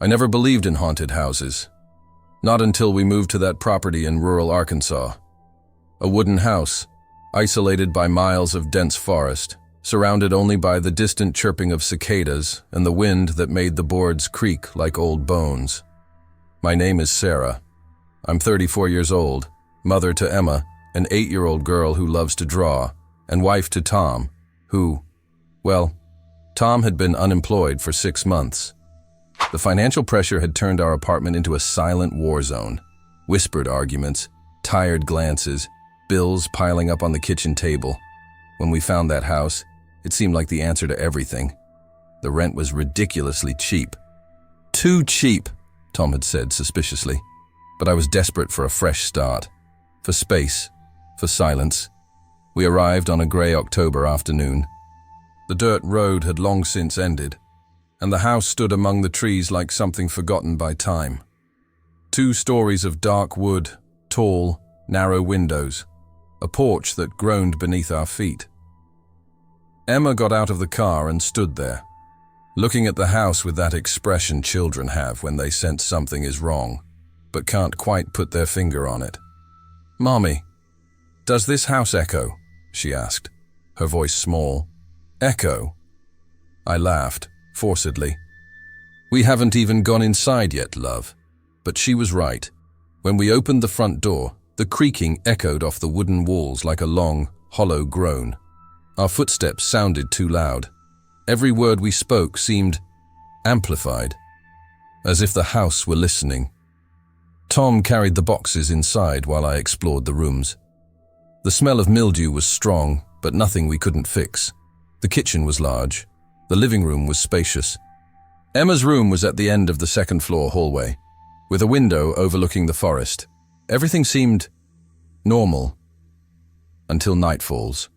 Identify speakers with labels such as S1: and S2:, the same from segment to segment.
S1: I never believed in haunted houses. Not until we moved to that property in rural Arkansas. A wooden house, isolated by miles of dense forest, surrounded only by the distant chirping of cicadas and the wind that made the boards creak like old bones. My name is Sarah. I'm 34 years old, mother to Emma, an 8-year-old girl who loves to draw, and wife to Tom, who, well, Tom had been unemployed for 6 months. The financial pressure had turned our apartment into a silent war zone. Whispered arguments, tired glances, bills piling up on the kitchen table. When we found that house, it seemed like the answer to everything. The rent was ridiculously cheap. Too cheap, Tom had said suspiciously. But I was desperate for a fresh start, for space, for silence. We arrived on a gray October afternoon. The dirt road had long since ended, and the house stood among the trees like something forgotten by time. 2 stories of dark wood, tall, narrow windows, a porch that groaned beneath our feet. Emma got out of the car and stood there, looking at the house with that expression children have when they sense something is wrong, but can't quite put their finger on it. "Mommy, does this house echo?" she asked, her voice small. "Echo?" I laughed, forcedly. "We haven't even gone inside yet, love." But she was right. When we opened the front door, the creaking echoed off the wooden walls like a long, hollow groan. Our footsteps sounded too loud. Every word we spoke seemed amplified, as if the house were listening. Tom carried the boxes inside while I explored the rooms. The smell of mildew was strong, but nothing we couldn't fix. The kitchen was large. The living room was spacious. Emma's room was at the end of the second-floor hallway, with a window overlooking the forest. Everything seemed normal until night falls.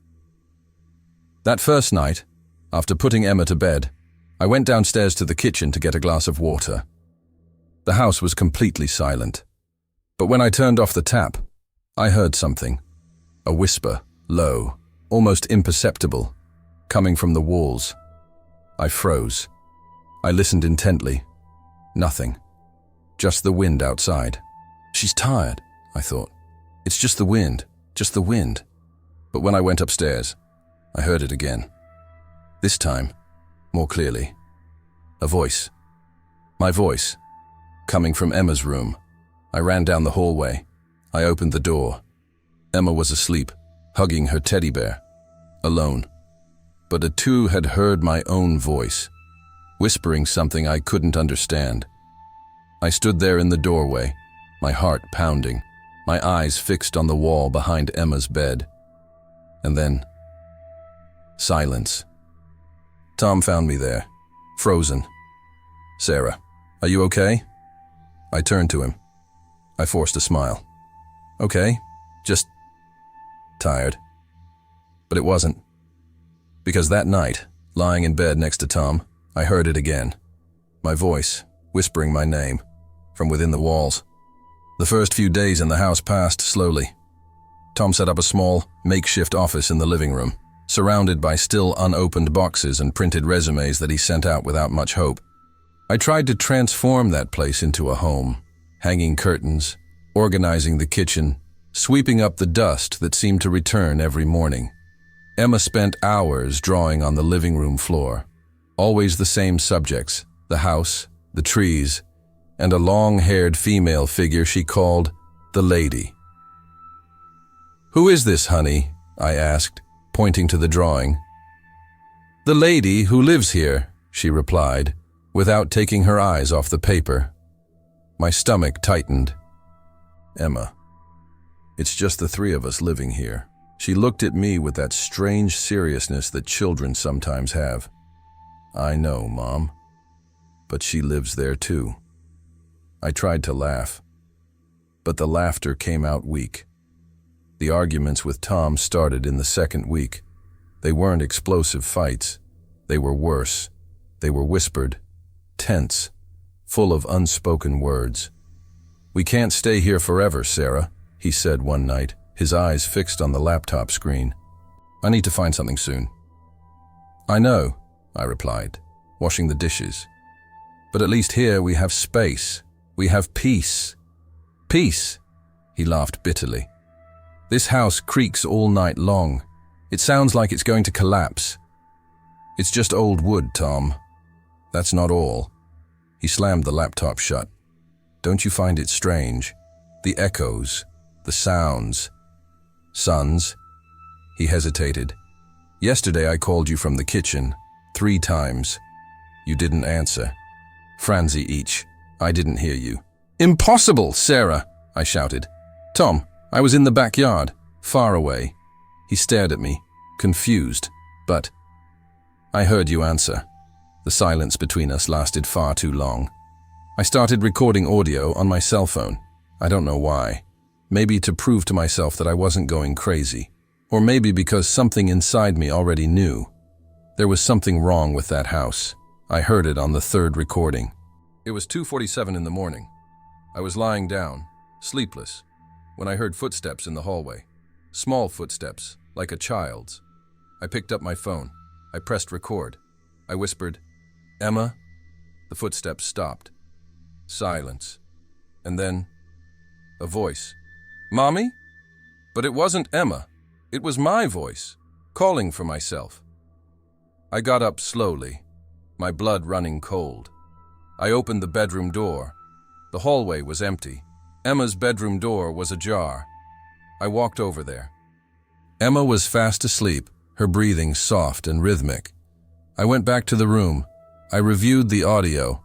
S1: That first night, after putting Emma to bed, I went downstairs to the kitchen to get a glass of water. The house was completely silent. But when I turned off the tap, I heard something. A whisper, low, almost imperceptible, coming from the walls. I froze. I listened intently. Nothing. Just the wind outside. "She's tired," I thought. "It's just the wind, just the wind." But when I went upstairs, I heard it again. This time, more clearly. A voice. My voice. Coming from Emma's room. I ran down the hallway. I opened the door. Emma was asleep, hugging her teddy bear. Alone. But the two had heard my own voice, whispering something I couldn't understand. I stood there in the doorway, my heart pounding, my eyes fixed on the wall behind Emma's bed. And then, silence. Tom found me there, frozen. "Sarah, are you okay?" I turned to him. I forced a smile. "Okay, just tired." But it wasn't. Because that night, lying in bed next to Tom, I heard it again. My voice, whispering my name, from within the walls. The first few days in the house passed slowly. Tom set up a small, makeshift office in the living room, surrounded by still unopened boxes and printed resumes that he sent out without much hope. I tried to transform that place into a home, hanging curtains, organizing the kitchen, sweeping up the dust that seemed to return every morning. Emma spent hours drawing on the living room floor. Always the same subjects, the house, the trees, and a long-haired female figure she called the lady. "Who is this, honey?" I asked, pointing to the drawing. "The lady who lives here," she replied, without taking her eyes off the paper. My stomach tightened. "Emma, it's just the 3 of us living here." She looked at me with that strange seriousness that children sometimes have. "I know, Mom, but she lives there too." I tried to laugh, but the laughter came out weak. The arguments with Tom started in the second week. They weren't explosive fights. They were worse. They were whispered, tense, full of unspoken words. "We can't stay here forever, Sarah," he said one night, his eyes fixed on the laptop screen. "I need to find something soon." "I know," I replied, washing the dishes. But at least here we have space. We have peace. Peace, he laughed bitterly. This house creaks all night long. It sounds like it's going to collapse. It's just old wood, Tom. That's not all. He slammed the laptop shut. Don't you find it strange? The echoes, the sounds. Sons, he hesitated. Yesterday I called you from the kitchen, 3 times. You didn't answer. Franzi each. I didn't hear you. Impossible, Sarah, I shouted. Tom, I was in the backyard, far away. He stared at me, confused, but I heard you answer. The silence between us lasted far too long. I started recording audio on my cell phone. I don't know why. Maybe to prove to myself that I wasn't going crazy. Or maybe because something inside me already knew. There was something wrong with that house. I heard it on the 3rd recording. It was 2:47 in the morning. I was lying down, sleepless, when I heard footsteps in the hallway. Small footsteps, like a child's. I picked up my phone. I pressed record. I whispered, "Emma?" The footsteps stopped. Silence. And then, a voice. "Mommy?" But it wasn't Emma. It was my voice, calling for myself. I got up slowly, my blood running cold. I opened the bedroom door. The hallway was empty. Emma's bedroom door was ajar. I walked over there. Emma was fast asleep, her breathing soft and rhythmic. I went back to the room. I reviewed the audio,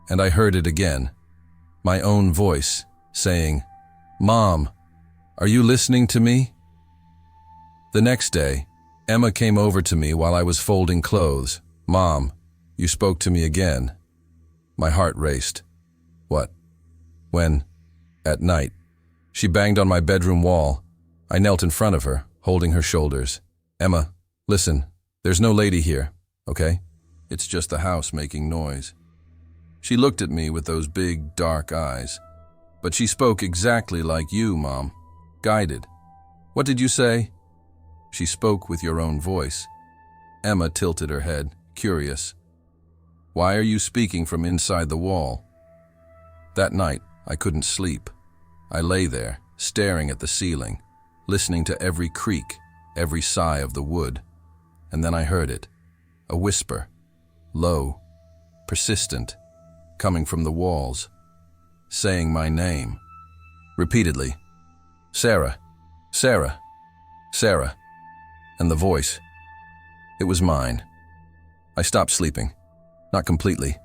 S1: and I heard it again. My own voice, saying, "Mom, are you listening to me?" The next day, Emma came over to me while I was folding clothes. "Mom, you spoke to me again." My heart raced. What? When? At night. She banged on my bedroom wall. I knelt in front of her, holding her shoulders. "Emma, listen, there's no lady here, okay? It's just the house making noise." She looked at me with those big, dark eyes. "But she spoke exactly like you, Mom. Guided. What did you say?" "She spoke with your own voice." Emma tilted her head, curious. "Why are you speaking from inside the wall?" That night, I couldn't sleep. I lay there, staring at the ceiling, listening to every creak, every sigh of the wood. And then I heard it. A whisper. Low, persistent, coming from the walls, saying my name. Repeatedly. "Sarah, Sarah, Sarah." And the voice. It was mine. I stopped sleeping. Not completely,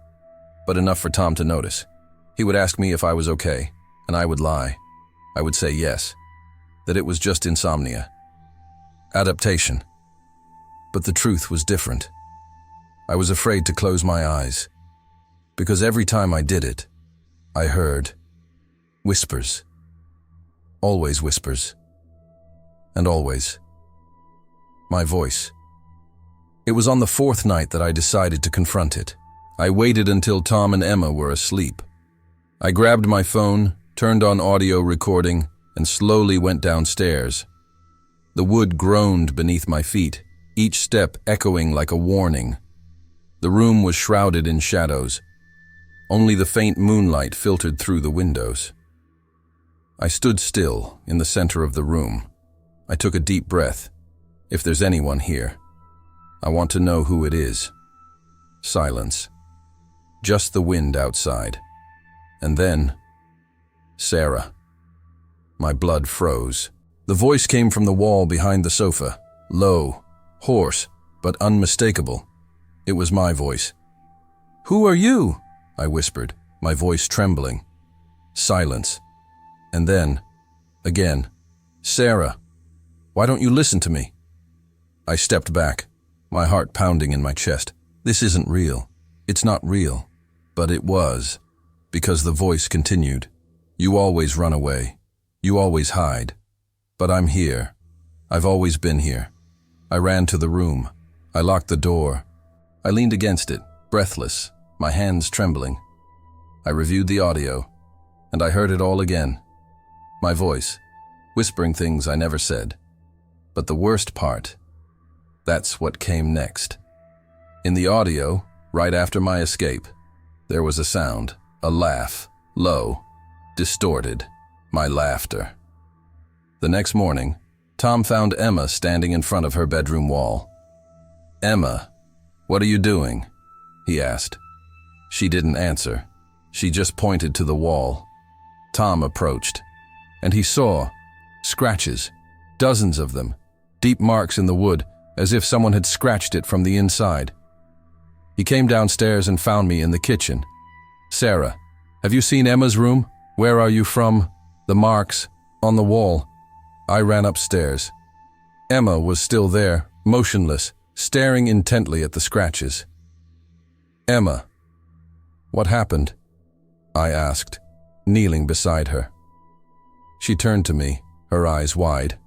S1: but enough for Tom to notice. He would ask me if I was okay, and I would lie. I would say yes, that it was just insomnia. Adaptation. But the truth was different. I was afraid to close my eyes, because every time I did it, I heard whispers. Always whispers. And always. My voice. It was on the 4th night that I decided to confront it. I waited until Tom and Emma were asleep. I grabbed my phone, turned on audio recording, and slowly went downstairs. The wood groaned beneath my feet, each step echoing like a warning. The room was shrouded in shadows. Only the faint moonlight filtered through the windows. I stood still in the center of the room. I took a deep breath. If there's anyone here, I want to know who it is. Silence. Just the wind outside. And then, Sarah. My blood froze. The voice came from the wall behind the sofa, low, hoarse, but unmistakable. It was my voice. "Who are you?" I whispered, my voice trembling. Silence. And then, again, "Sarah, why don't you listen to me?" I stepped back, my heart pounding in my chest. This isn't real. It's not real. But it was, because the voice continued. "You always run away. You always hide. But I'm here. I've always been here." I ran to the room. I locked the door. I leaned against it, breathless, my hands trembling. I reviewed the audio, and I heard it all again. My voice, whispering things I never said. But the worst part, that's what came next. In the audio, right after my escape, There was a sound, a laugh, low, distorted, my laughter. The next morning, Tom found Emma standing in front of her bedroom wall. "Emma, what are you doing?" he asked. She didn't answer. She just pointed to the wall. Tom approached, and he saw scratches, dozens of them, deep marks in the wood, as if someone had scratched it from the inside. He came downstairs and found me in the kitchen. "Sarah, have you seen Emma's room? Where are you from? The marks on the wall." I ran upstairs. Emma was still there, motionless, staring intently at the scratches. "Emma, what happened?" I asked, kneeling beside her. She turned to me, her eyes wide.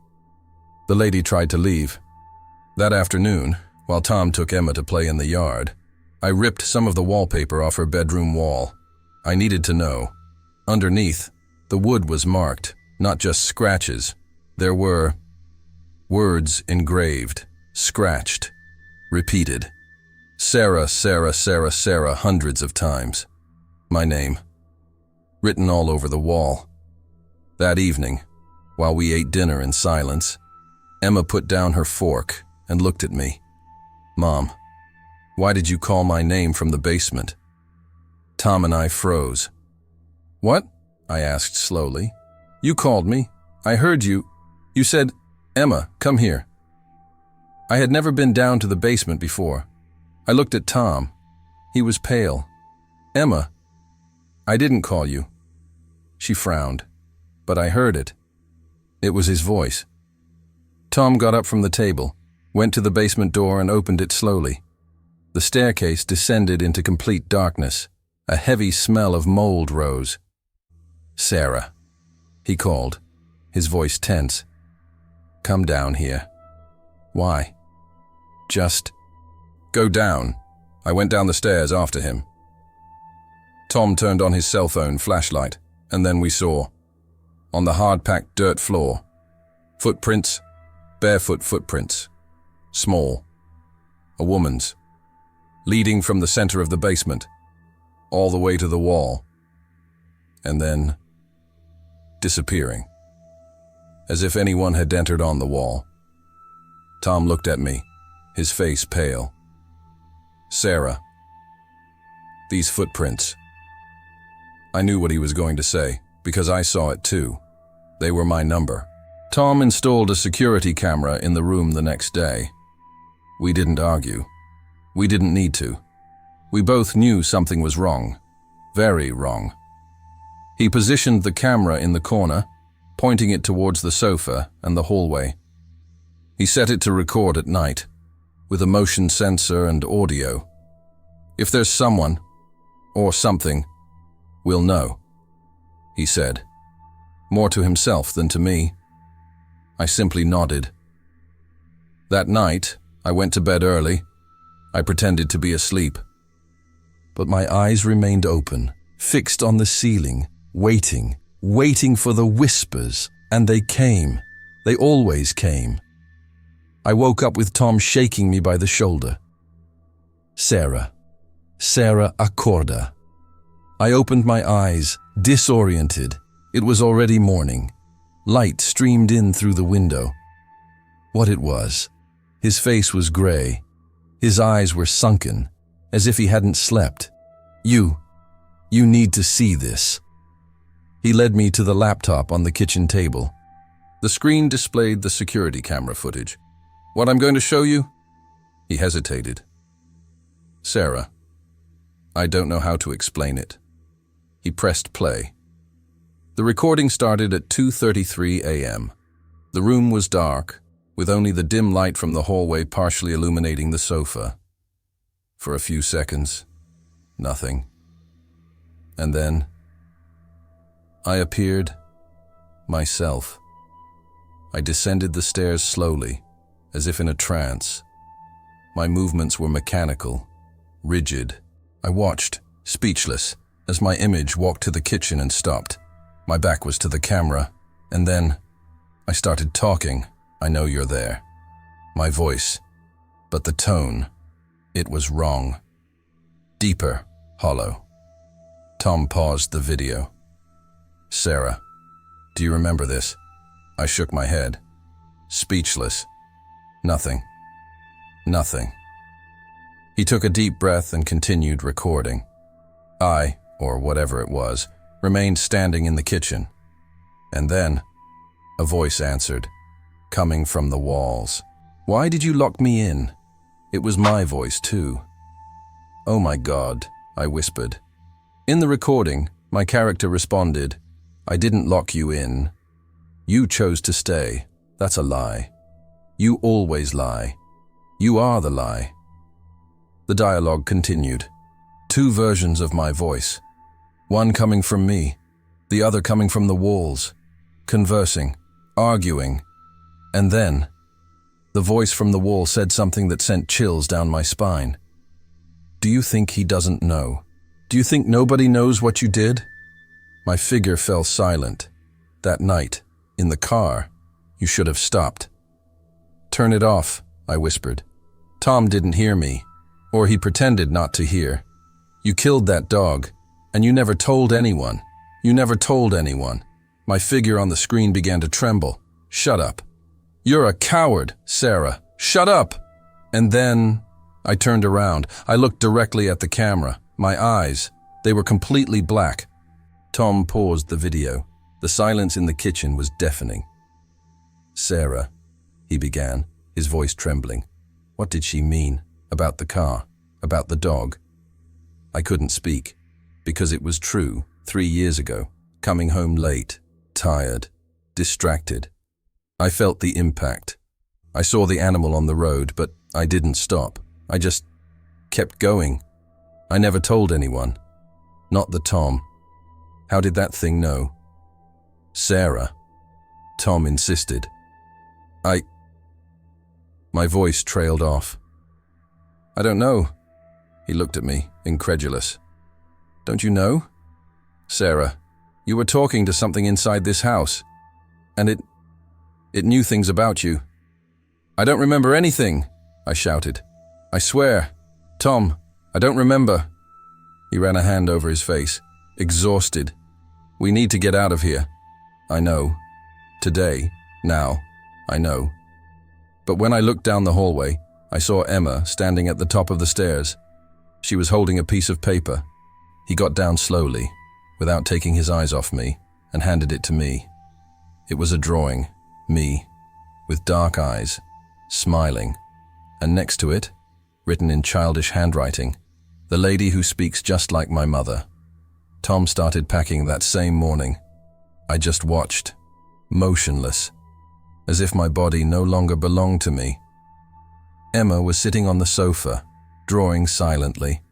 S1: The lady tried to leave. That afternoon, while Tom took Emma to play in the yard, I ripped some of the wallpaper off her bedroom wall. I needed to know. Underneath, the wood was marked, not just scratches. There were words engraved, scratched, repeated. Sarah, Sarah, Sarah, Sarah, hundreds of times. My name, written all over the wall. That evening, while we ate dinner in silence, Emma put down her fork and looked at me. "Mom, why did you call my name from the basement?" Tom and I froze. "What?" I asked slowly. "You called me. I heard you. You said, 'Emma, come here.'" I had never been down to the basement before. I looked at Tom. He was pale. "Emma, I didn't call you." She frowned, but I heard it. It was his voice. Tom got up from the table, went to the basement door and opened it slowly. The staircase descended into complete darkness. A heavy smell of mold rose. "Sarah," he called, his voice tense. "Come down here." "Why?" "Just go down." I went down the stairs after him. Tom turned on his cell phone flashlight, and then we saw, on the hard-packed dirt floor, footprints, barefoot footprints, small, a woman's, leading from the center of the basement, all the way to the wall, and then disappearing, as if anyone had entered on the wall. Tom looked at me, his face pale. "Sarah, these footprints." I knew what he was going to say, because I saw it too. They were my number. Tom installed a security camera in the room the next day. We didn't argue. We didn't need to. We both knew something was wrong. Very wrong. He positioned the camera in the corner, pointing it towards the sofa and the hallway. He set it to record at night, with a motion sensor and audio. "If there's someone, or something, we'll know," he said, more to himself than to me. I simply nodded. That night, I went to bed early. I pretended to be asleep. But my eyes remained open, fixed on the ceiling, waiting for the whispers, and they came. They always came. I woke up with Tom shaking me by the shoulder. "Sarah. Sarah, accorda." I opened my eyes, disoriented. It was already morning. Light streamed in through the window. What it was. His face was gray. His eyes were sunken, as if he hadn't slept. You need to see this." He led me to the laptop on the kitchen table. The screen displayed the security camera footage. "What I'm going to show you?" He hesitated. "Sarah, I don't know how to explain it." He pressed play. The recording started at 2:33 a.m. The room was dark, with only the dim light from the hallway partially illuminating the sofa. For a few seconds, nothing. And then, I appeared, myself. I descended the stairs slowly, as if in a trance. My movements were mechanical, rigid. I watched, speechless, as my image walked to the kitchen and stopped. My back was to the camera, and then I started talking. "I know you're there." My voice, but the tone, it was wrong. Deeper, hollow. Tom paused the video. Sarah, do you remember this? I shook my head. Speechless. Nothing. Nothing. He took a deep breath and continued recording. I, or whatever it was, remained standing in the kitchen. And then, a voice answered, coming from the walls. Why did you lock me in? It was my voice, too. Oh my God, I whispered. In the recording, my character responded, I didn't lock you in. You chose to stay. That's a lie. You always lie. You are the lie. The dialogue continued. Two versions of my voice. One coming from me, the other coming from the walls. Conversing, arguing. And then, the voice from the wall said something that sent chills down my spine. Do you think he doesn't know? Do you think nobody knows what you did? My figure fell silent. That night, in the car, you should have stopped. Turn it off, I whispered. Tom didn't hear me, or he pretended not to hear. You killed that dog, and you never told anyone. You never told anyone. My figure on the screen began to tremble. Shut up. You're a coward, Sarah. Shut up! And then, I turned around. I looked directly at the camera. My eyes, they were completely black. Tom paused the video. The silence in the kitchen was deafening. Sarah, he began, his voice trembling. What did she mean? About the car? About the dog? I couldn't speak, because it was true 3 years ago, coming home late, tired, distracted. I felt the impact. I saw the animal on the road, but I didn't stop. I just kept going. I never told anyone. Not the Tom. How did that thing know? Sarah. Tom insisted. My voice trailed off. I don't know. He looked at me, incredulous. Don't you know? Sarah, you were talking to something inside this house, and it knew things about you. I don't remember anything, I shouted. I swear. Tom, I don't remember. He ran a hand over his face, exhausted. We need to get out of here. I know. Today, now, I know. But when I looked down the hallway, I saw Emma standing at the top of the stairs. She was holding a piece of paper. He got down slowly, without taking his eyes off me, and handed it to me. It was a drawing, me, with dark eyes, smiling, and next to it, written in childish handwriting, the lady who speaks just like my mother. Tom started packing that same morning. I just watched, motionless, as if my body no longer belonged to me. Emma was sitting on the sofa, drawing silently,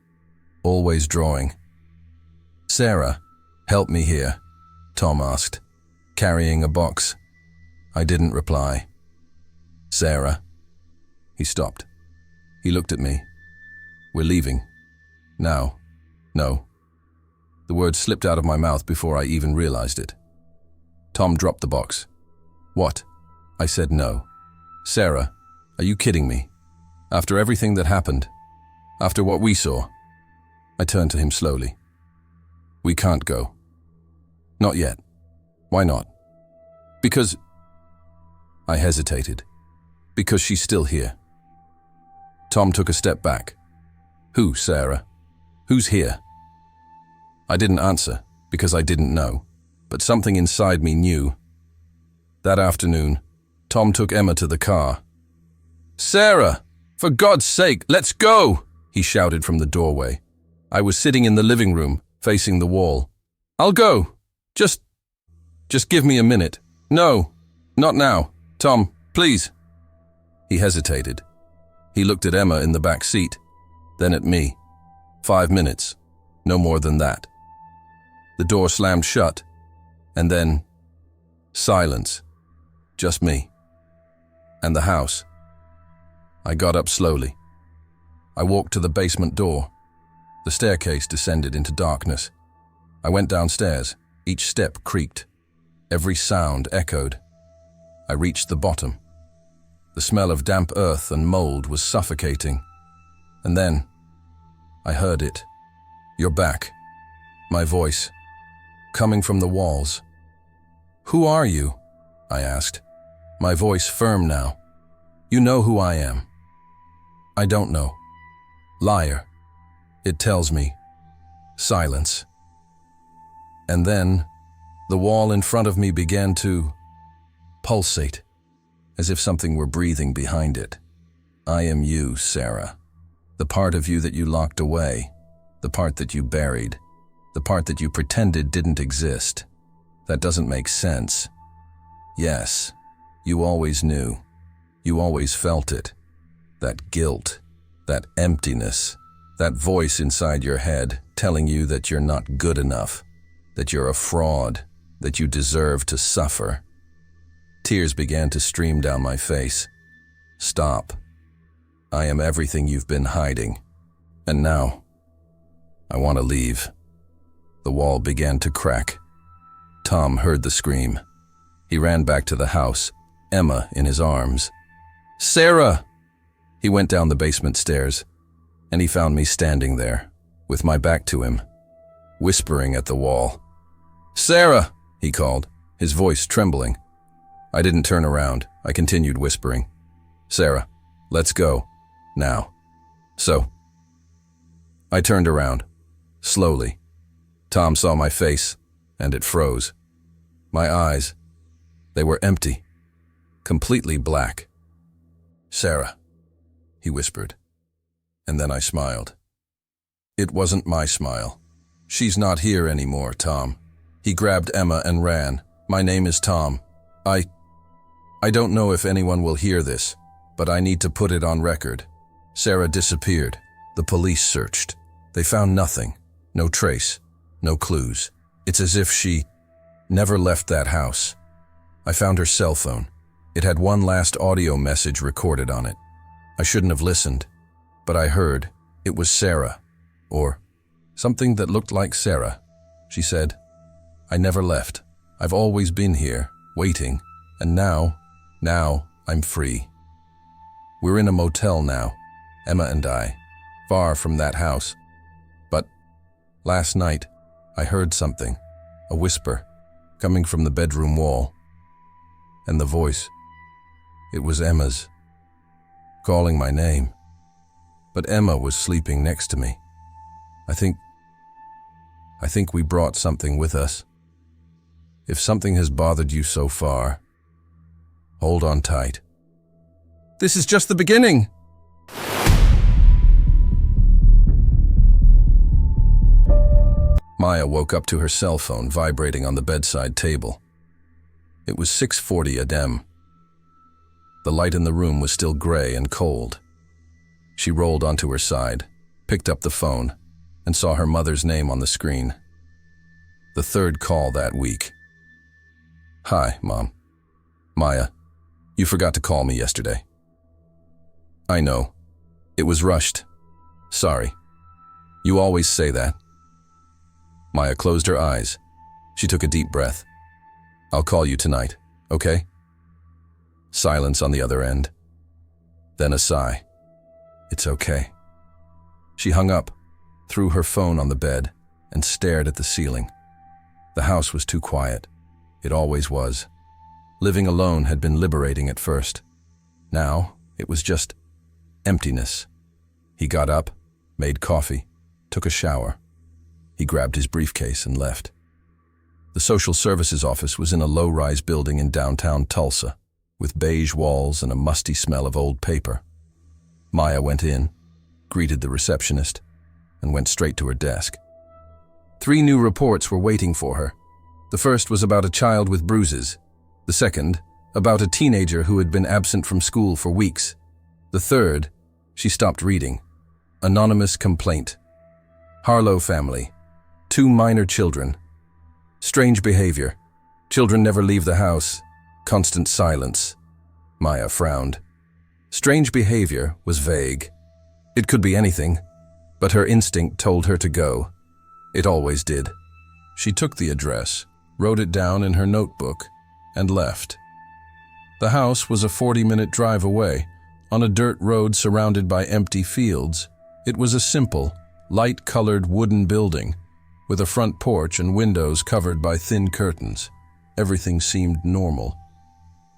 S1: always drawing. Sarah, help me here, Tom asked, carrying a box. I didn't reply. Sarah. He stopped. He looked at me. We're leaving. Now. No. The words slipped out of my mouth before I even realized it. Tom dropped the box. What? I said no. Sarah, are you kidding me? After everything that happened, after what we saw. I turned to him slowly. We can't go. Not yet. Why not? Because... I hesitated. Because she's still here. Tom took a step back. Who, Sarah? Who's here? I didn't answer, because I didn't know, but something inside me knew. That afternoon, Tom took Emma to the car. Sarah! For God's sake, let's go! He shouted from the doorway. I was sitting in the living room, facing the wall. I'll go. Just give me a minute. No, not now. Tom, please. He hesitated. He looked at Emma in the back seat, then at me. 5 minutes, no more than that. The door slammed shut, and then silence. Just me. And the house. I got up slowly. I walked to the basement door. The staircase descended into darkness. I went downstairs. Each step creaked. Every sound echoed. I reached the bottom. The smell of damp earth and mold was suffocating. And then, I heard it. You're back. My voice, coming from the walls. "Who are you?" I asked, my voice firm now. "You know who I am." "I don't know." "Liar," it tells me. Silence. And then, the wall in front of me began to pulsate, as if something were breathing behind it. "I am you, Sarah. The part of you that you locked away, the part that you buried, the part that you pretended didn't exist. That doesn't make sense. Yes, you always knew. You always felt it. That guilt, that emptiness, that voice inside your head telling you that you're not good enough, that you're a fraud, that you deserve to suffer." Tears began to stream down my face. "Stop. I am everything you've been hiding. And now, I want to leave." The wall began to crack. Tom heard the scream. He ran back to the house, Emma in his arms. "Sarah!" He went down the basement stairs, and he found me standing there, with my back to him, whispering at the wall. "Sarah!" he called, his voice trembling. I didn't turn around. I continued whispering. "Sarah, let's go. Now." "So?" I turned around, slowly. Tom saw my face, and it froze. My eyes, they were empty, completely black. "Sarah," he whispered, and then I smiled. It wasn't my smile. "She's not here anymore, Tom." He grabbed Emma and ran. "My name is Tom. I don't know if anyone will hear this, but I need to put it on record. Sarah disappeared. The police searched. They found nothing. No trace. No clues. It's as if she never left that house. I found her cell phone. It had one last audio message recorded on it. I shouldn't have listened, but I heard it was Sarah, or something that looked like Sarah. She said, "I never left. I've always been here, waiting, and now I'm free." We're in a motel now, Emma and I, far from that house. But last night, I heard something, a whisper, coming from the bedroom wall. And the voice, it was Emma's, calling my name. But Emma was sleeping next to me. I think we brought something with us. If something has bothered you so far, hold on tight. This is just the beginning. Maya woke up to her cell phone vibrating on the bedside table. It was 6:40 a.m. The light in the room was still gray and cold. She rolled onto her side, picked up the phone, and saw her mother's name on the screen. The third call that week. "Hi, Mom. Maya, you forgot to call me yesterday." "I know. It was rushed. Sorry. You always say that." Maya closed her eyes. She took a deep breath. "I'll call you tonight, okay?" Silence on the other end. Then a sigh. "It's okay." She hung up, threw her phone on the bed, and stared at the ceiling. The house was too quiet. It always was. Living alone had been liberating at first. Now, it was just emptiness. He got up, made coffee, took a shower. He grabbed his briefcase and left. The social services office was in a low-rise building in downtown Tulsa, with beige walls and a musty smell of old paper. Maya went in, greeted the receptionist, and went straight to her desk. 3 new reports were waiting for her. The first was about a child with bruises. The second, about a teenager who had been absent from school for weeks. The third, she stopped reading. Anonymous complaint. Harlow family. 2 minor children. Strange behavior. Children never leave the house. Constant silence. Maya frowned. Strange behavior was vague. It could be anything, but her instinct told her to go. It always did. She took the address, wrote it down in her notebook, and left. The house was a 40-minute drive away, on a dirt road surrounded by empty fields. It was a simple, light-colored wooden building, with a front porch and windows covered by thin curtains. Everything seemed normal.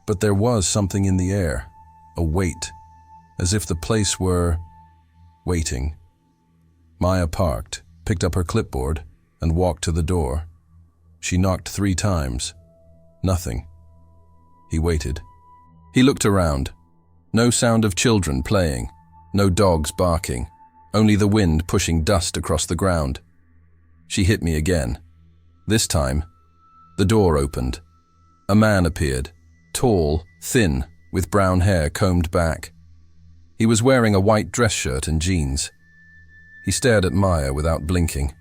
S1: But there was something in the air, a weight, as if the place were waiting. Maya parked, picked up her clipboard, and walked to the door. She knocked 3 times. Nothing. He waited. He looked around. No sound of children playing, no dogs barking, only the wind pushing dust across the ground. She hit me again. This time, the door opened. A man appeared, tall, thin, with brown hair combed back. He was wearing a white dress shirt and jeans. He stared at Maya without blinking.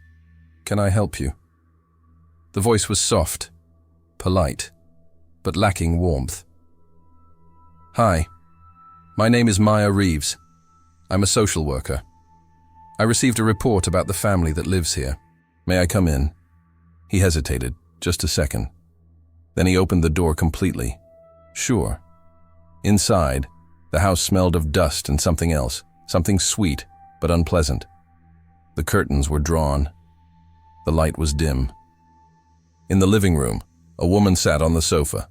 S1: "Can I help you?" The voice was soft, polite, but lacking warmth. "Hi, my name is Maya Reeves. I'm a social worker. I received a report about the family that lives here. May I come in?" He hesitated, just a second. Then he opened the door completely. "Sure." Inside, the house smelled of dust and something else, something sweet but unpleasant. The curtains were drawn. The light was dim. In the living room, a woman sat on the sofa,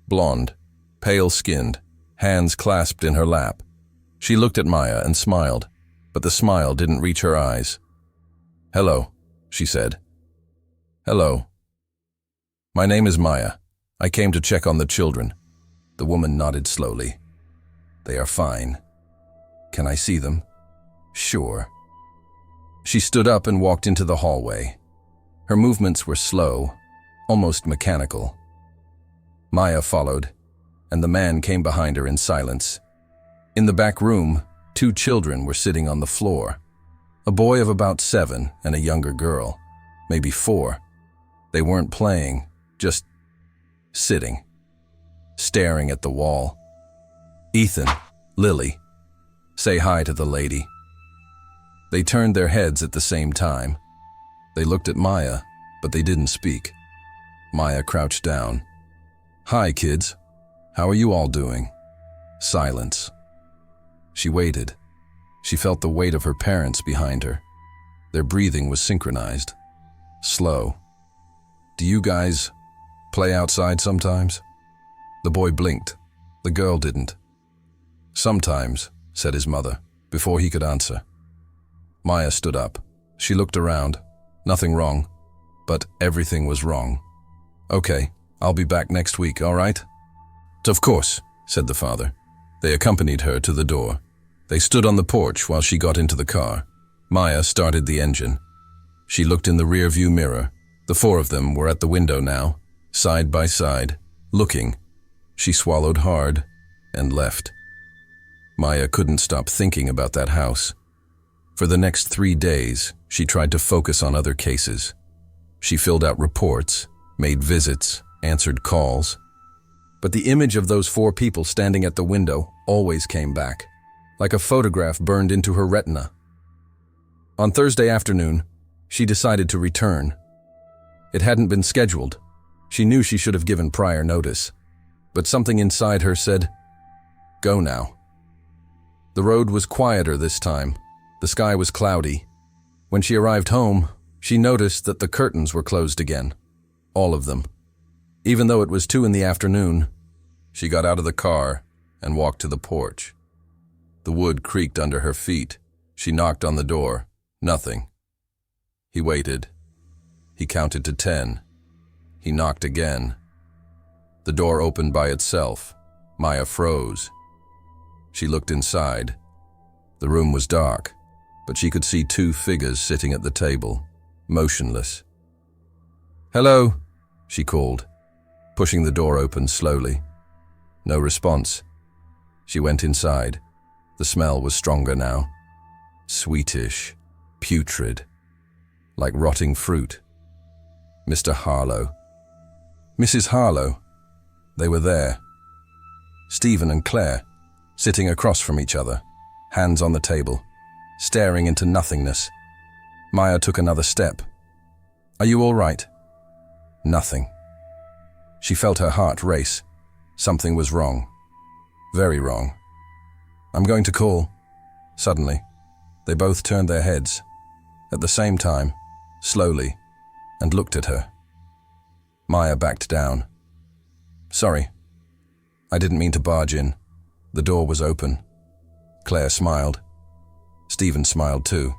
S1: blonde, pale-skinned, hands clasped in her lap. She looked at Maya and smiled, but the smile didn't reach her eyes. "Hello," she said. "Hello. My name is Maya. I came to check on the children." The woman nodded slowly. "They are fine. Can I see them?" "Sure." She stood up and walked into the hallway. Her movements were slow, almost mechanical. Maya followed, and the man came behind her in silence. In the back room, 2 children were sitting on the floor. A boy of about 7 and a younger girl, maybe 4. They weren't playing, just sitting, staring at the wall. "Ethan, Lily, say hi to the lady." They turned their heads at the same time. They looked at Maya, but they didn't speak. Maya crouched down. "Hi, kids. How are you all doing?" Silence. She waited. She felt the weight of her parents behind her. Their breathing was synchronized, slow. "Do you guys play outside sometimes?" The boy blinked. The girl didn't. "Sometimes," said his mother, before he could answer. Maya stood up. She looked around. Nothing wrong, but everything was wrong. "Okay, I'll be back next week, all right?" "Of course," said the father. They accompanied her to the door. They stood on the porch while she got into the car. Maya started the engine. She looked in the rear-view mirror. The 4 of them were at the window now, side by side, looking. She swallowed hard and left. Maya couldn't stop thinking about that house. For the next 3 days, she tried to focus on other cases. She filled out reports, made visits, answered calls. But the image of those 4 people standing at the window always came back, like a photograph burned into her retina. On Thursday afternoon, she decided to return. It hadn't been scheduled. She knew she should have given prior notice. But something inside her said, "Go now." The road was quieter this time. The sky was cloudy. When she arrived home, she noticed that the curtains were closed again. All of them. Even though it was 2 in the afternoon, she got out of the car and walked to the porch. The wood creaked under her feet. She knocked on the door. Nothing. He waited. He counted to 10. He knocked again. The door opened by itself. Maya froze. She looked inside. The room was dark, but she could see 2 figures sitting at the table, motionless. "Hello," she called, pushing the door open slowly. No response. She went inside. The smell was stronger now. Sweetish, putrid, like rotting fruit. Mr. Harlow. Mrs. Harlow. They were there. Stephen and Claire, sitting across from each other, hands on the table, staring into nothingness. Maya took another step. "Are you all right?" Nothing. She felt her heart race. Something was wrong. Very wrong. "I'm going to call." Suddenly, they both turned their heads. At the same time, slowly, and looked at her. Maya backed down. "Sorry. I didn't mean to barge in. The door was open." Claire smiled. Stephen smiled too.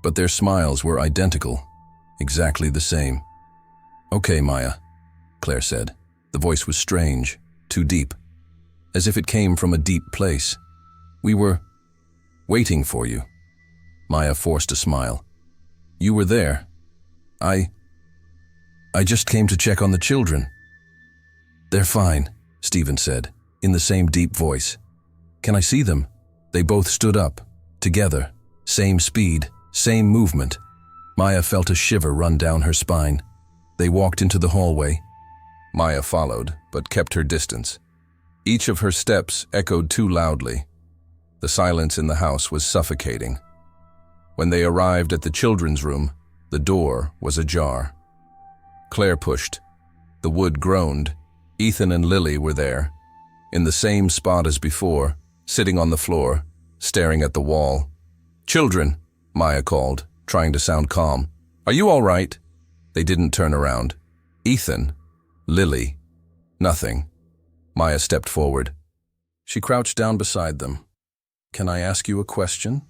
S1: But their smiles were identical, exactly the same. "Okay, Maya," Claire said. The voice was strange, too deep, as if it came from a deep place. "We were waiting for you." Maya forced a smile. "You were there. I just came to check on the children." "They're fine," Stephen said, in the same deep voice. "Can I see them?" They both stood up, together, same speed, same movement. Maya felt a shiver run down her spine. They walked into the hallway. Maya followed, but kept her distance. Each of her steps echoed too loudly. The silence in the house was suffocating. When they arrived at the children's room, the door was ajar. Claire pushed. The wood groaned. Ethan and Lily were there, in the same spot as before, sitting on the floor, staring at the wall. "Children," Maya called, trying to sound calm. "Are you all right?" They didn't turn around. Ethan, Lily, nothing. Maya stepped forward. She crouched down beside them. "Can I ask you a question?"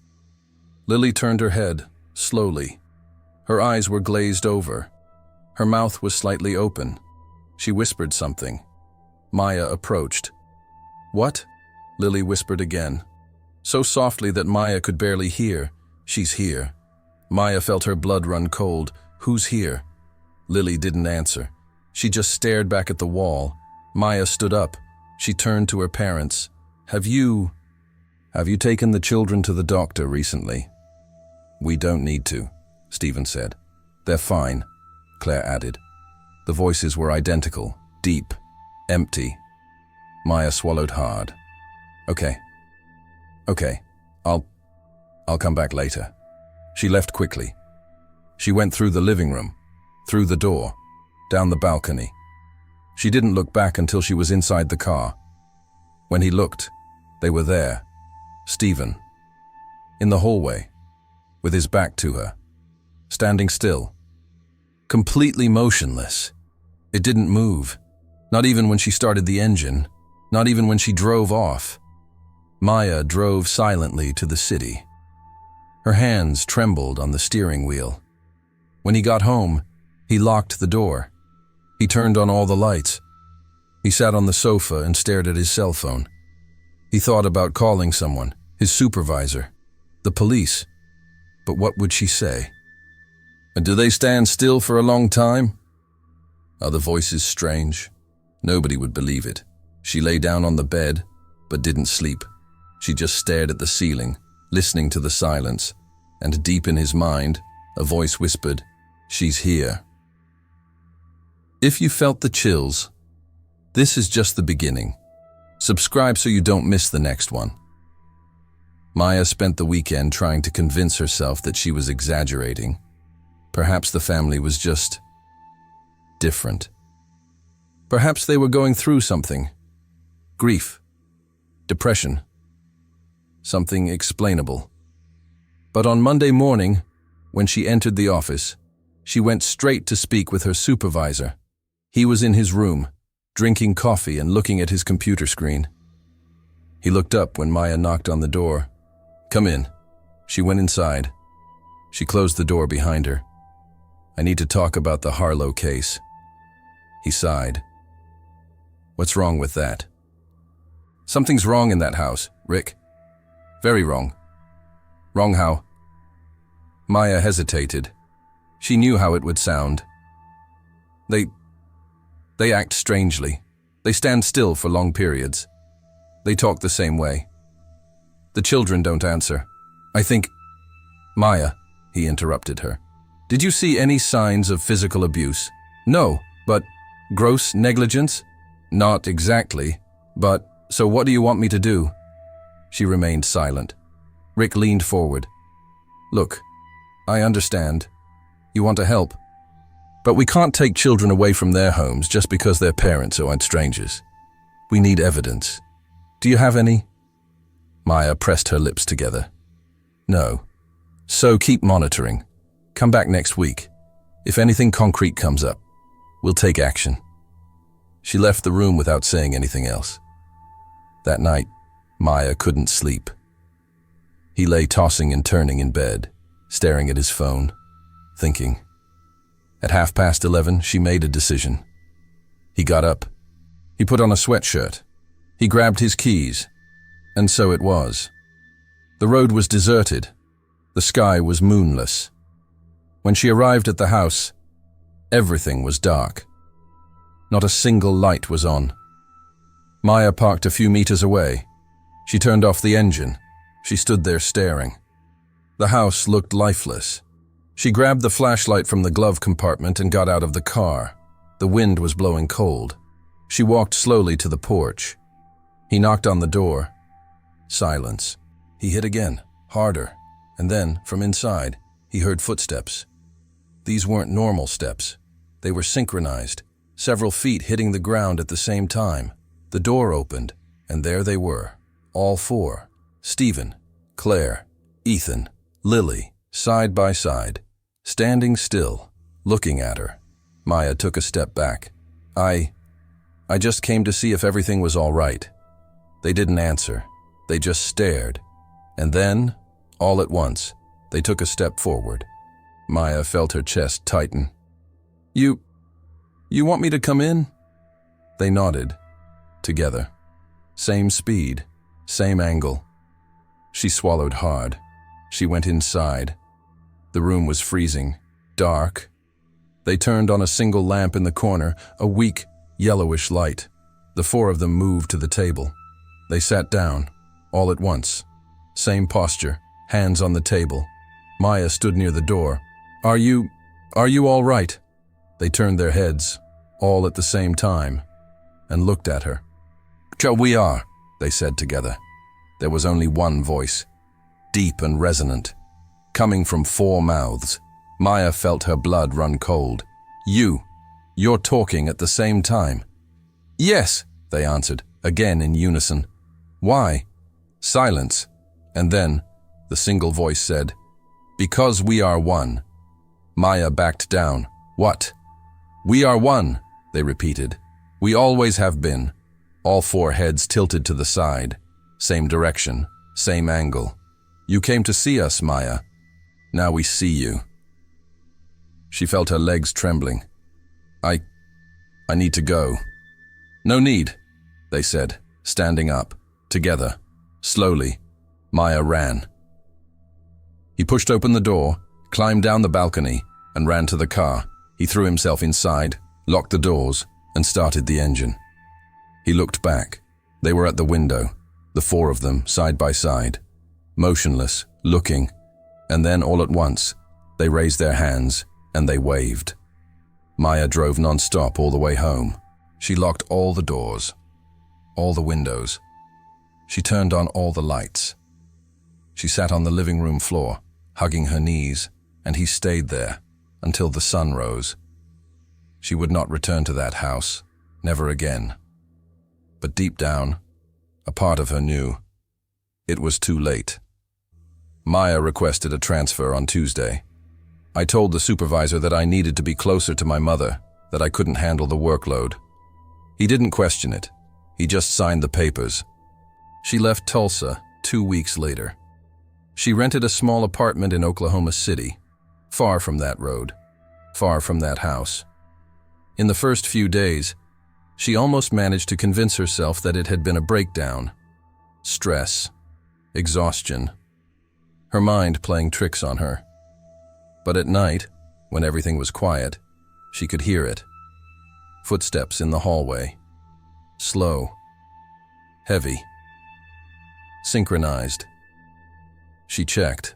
S1: Lily turned her head, slowly. Her eyes were glazed over. Her mouth was slightly open. She whispered something. Maya approached. "What?" Lily whispered again, so softly that Maya could barely hear. "She's here." Maya felt her blood run cold. "Who's here?" Lily didn't answer. She just stared back at the wall. Maya stood up. She turned to her parents. Have you taken the children to the doctor recently?" "We don't need to," Stephen said. "They're fine," Claire added. The voices were identical, deep, empty. Maya swallowed hard. Okay, I'll come back later." She left quickly. She went through the living room, through the door, down the balcony. She didn't look back until she was inside the car. When he looked, they were there. Stephen. In the hallway, with his back to her, standing still. Completely motionless. It didn't move, not even when she started the engine, not even when she drove off. Maya drove silently to the city. Her hands trembled on the steering wheel. When he got home, he locked the door. He turned on all the lights. He sat on the sofa and stared at his cell phone. He thought about calling someone, his supervisor, the police. But what would she say? And do they stand still for a long time? Are the voices strange? Nobody would believe it. She lay down on the bed, but didn't sleep. She just stared at the ceiling, listening to the silence, and deep in his mind, a voice whispered, "She's here." If you felt the chills, this is just the beginning. Subscribe so you don't miss the next one. Maya spent the weekend trying to convince herself that she was exaggerating. Perhaps the family was just different. Perhaps they were going through something. Grief, depression, something explainable. But on Monday morning, when she entered the office, she went straight to speak with her supervisor. He was in his room, drinking coffee and looking at his computer screen. He looked up when Maya knocked on the door. "Come in." She went inside. She closed the door behind her. "I need to talk about the Harlow case." He sighed. "What's wrong with that?" "Something's wrong in that house, Rick. Very wrong." "Wrong how?" Maya hesitated. She knew how it would sound. They act strangely. They stand still for long periods. They talk the same way. The children don't answer. I think... Maya, he interrupted her. "Did you see any signs of physical abuse?" "No, but gross negligence?" "Not exactly, but so what do you want me to do?" She remained silent. Rick leaned forward. "Look, I understand. You want to help. But we can't take children away from their homes just because their parents aren't strangers. We need evidence. Do you have any?" Maya pressed her lips together. "No. So keep monitoring. Come back next week. If anything concrete comes up, we'll take action." She left the room without saying anything else. That night, Maya couldn't sleep. He lay tossing and turning in bed, staring at his phone, thinking. At 11:30, she made a decision. He got up. He put on a sweatshirt. He grabbed his keys. And so it was. The road was deserted. The sky was moonless. When she arrived at the house, everything was dark. Not a single light was on. Maya parked a few meters away. She turned off the engine. She stood there staring. The house looked lifeless. She grabbed the flashlight from the glove compartment and got out of the car. The wind was blowing cold. She walked slowly to the porch. He knocked on the door. Silence. He hit again, harder, and then, from inside, he heard footsteps. These weren't normal steps. They were synchronized, several feet hitting the ground at the same time. The door opened, and there they were, all four. Stephen, Claire, Ethan, Lily, side by side, standing still, looking at her. Maya took a step back. I just came to see if everything was all right." They didn't answer. They just stared. And then, all at once, they took a step forward. Maya felt her chest tighten. You want me to come in?" They nodded. Together. Same speed, same angle. She swallowed hard. She went inside. The room was freezing, dark. They turned on a single lamp in the corner, a weak, yellowish light. The four of them moved to the table. They sat down, all at once. Same posture, hands on the table. Maya stood near the door. Are you all right?" They turned their heads, all at the same time, and looked at her. "We are," they said together. There was only one voice, deep and resonant, coming from four mouths. Maya felt her blood run cold. You're talking at the same time." "Yes," they answered, again in unison. "Why?" Silence. And then, the single voice said, "Because we are one." Maya backed down. "What?" "We are one," they repeated. "We always have been." All four heads tilted to the side. Same direction, same angle. "You came to see us, Maya. Now we see you." She felt her legs trembling. I need to go." "No need," they said, standing up, together, slowly. Maya ran. He pushed open the door, climbed down the balcony, and ran to the car. He threw himself inside, locked the doors, and started the engine. He looked back. They were at the window, the four of them, side by side, motionless, looking, and then all at once, they raised their hands and they waved. Maya drove non-stop all the way home. She locked all the doors, all the windows. She turned on all the lights. She sat on the living room floor, hugging her knees, and he stayed there until the sun rose. She would not return to that house, never again. But deep down, a part of her knew it was too late. Maya requested a transfer on Tuesday. I told the supervisor that I needed to be closer to my mother, that I couldn't handle the workload. He didn't question it. He just signed the papers. She left Tulsa 2 weeks later. She rented a small apartment in Oklahoma City, far from that road, far from that house. In the first few days, she almost managed to convince herself that it had been a breakdown. Stress, exhaustion, her mind playing tricks on her. But at night, when everything was quiet, she could hear it. Footsteps in the hallway. Slow. Heavy. Synchronized. She checked.